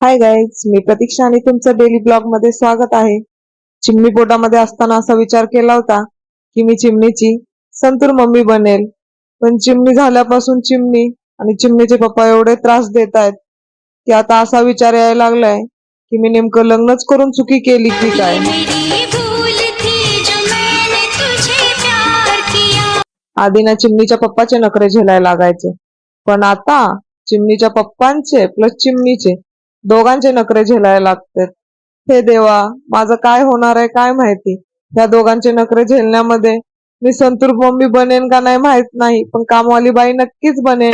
Hi guys, मी प्रतीक्षा आणि तुमचं daily blog मध्ये स्वागत आहे. चिमणी पोटामध्ये असताना असा विचार केला होता की मी चिमणीची संतूर मम्मी बनेल. पण चिमणी झाल्यापासून चिमणी आणि चिमणीचे पप्पा एवढे त्रास देत आहेत की आता असा विचार यायला लागलाय की मी नेमकं लग्नच करून चुकी केली की काय. आधी ना चिमणीच्या पप्पाचे नखरे झेलायला लागायचे, पण आता चिमणीच्या पप्पांचे प्लस चिमणीचे दोघांचे नखरे झेलायला लागतात. हे देवा, माझं काय होणार आहे काय माहिती. या दोघांचे नखरे झेलण्यामध्ये मी संतूर मम्मी बनेन का नाही माहित नाही, पण कामवाली बाई नक्कीच बनेन.